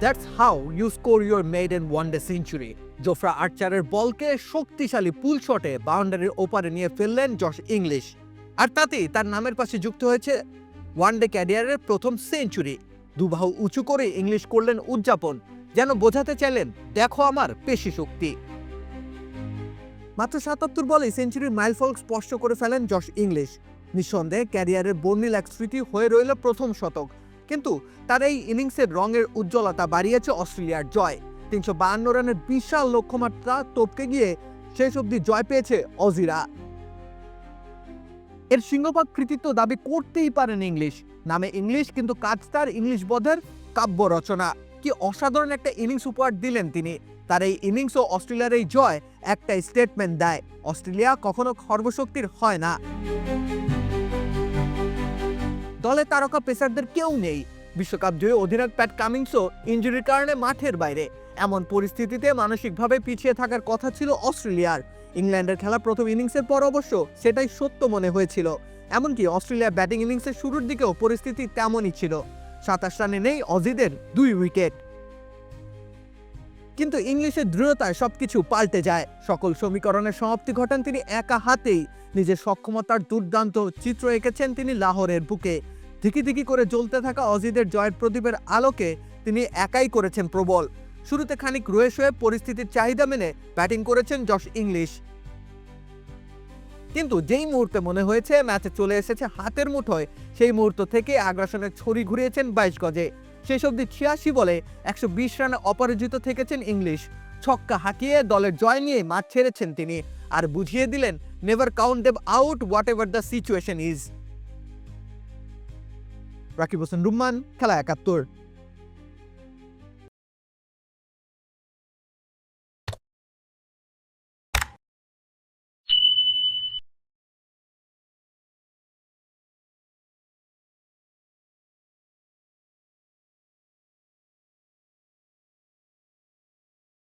That's how you score your maiden one day century. Jofra আর্চারের বলকে শক্তিশালী পুল শটে বাউন্ডারির ওপারে নিয়ে ফেললেন জশ ইংলিশ, আর তাতেই তার নামের পাশে যুক্ত হয়েছে ওয়ানডে ক্যারিয়ারের প্রথম সেঞ্চুরি। দুবাহু উঁচু করে ইংলিশ করলেন উদযাপন, যেন বোঝাতে চাইলেন, দেখো আমার পেশি শক্তি। মাত্র ৭৭ বলে সেঞ্চুরির মাইলফলক স্পষ্ট করে ফেলেন জশ ইংলিশ। নিঃসন্দেহে ক্যারিয়ারের বর্ণিল এক স্মৃতি হয়ে রইল প্রথম শতক, কিন্তু তার এই ইনিংসের রঙের উজ্জ্বলতা বাড়িয়েছে অস্ট্রেলিয়ার জয়। ৩৫২ রানের বিশাল লক্ষ্যমাত্রা টপকে গিয়ে শেষ অবধি জয় পেয়েছে অজিরা। এর সিংহভাগ কৃতিত্ব দাবি করতেই পারেন ইংলিশ। নামে ইংলিশ, কিন্তু কাজ তার ইংলিশ বধের কাব্য রচনা। কি অসাধারণ একটা ইনিংস উপহার দিলেন তিনি। তার এই ইনিংস ও অস্ট্রেলিয়ার এই জয় একটা স্টেটমেন্ট দেয়, অস্ট্রেলিয়া কখনো সর্বশক্তির হয় না। দলে তারকা পেসারদের কেউ নেই। বিশ্বকাপ জয়ী অধিনায়ক প্যাট কামিন্সও ইনজুরির কারণে মাঠের বাইরে। এমন পরিস্থিতিতে মানসিকভাবে পিছিয়ে থাকার কথা ছিল অস্ট্রেলিয়ার। ইংল্যান্ডের খেলা প্রথম ইনিংসের পর অবশ্য সেটাই সত্য মনে হয়েছিল। এমনকি অস্ট্রেলিয়া ব্যাটিং ইনিংসের শুরুর দিকেও পরিস্থিতি তেমনই ছিল। ২৭ রানে নেই অজিদের ২ উইকেট, কিন্তু ইংলিশের দৃঢ়তায় সবকিছু পাল্টে যায়। সকল সমীকরণের সমাপ্তি ঘটান তিনি একা হাতেই। নিজের সক্ষমতার দুর্দান্ত চিত্র এঁকেছেন তিনি লাহোরের বুকে। ধিকি ধিকি করে জ্বলতে থাকা অজিদের জয়ের প্রদীপের আলোকে তিনি একাই করেছেন প্রবল। শুরুতে খানিক রয়েস হয়ে পরিস্থিতির চাহিদা মেনে ব্যাটিং করেছেন জশ ইংলিশ, কিন্তু যেই মুহূর্তে মনে হয়েছে ম্যাচে চলে এসেছে হাতের মুঠোয়, সেই মুহূর্ত থেকে আগ্রাসনের ছড়ি ঘুরিয়েছেন ২২ গজে। শেষ অবধি ৮৬ বলে ১২০ রানে অপরাজিত থেকেছেন ইংলিশ। ছক্কা হাঁকিয়ে দলের জয় নিয়ে মাঠ ছেড়েছেন তিনি, আর বুঝিয়ে দিলেন, never count them out what ever the situation is. Rakib Hossain Rumman, খেলা ৭১।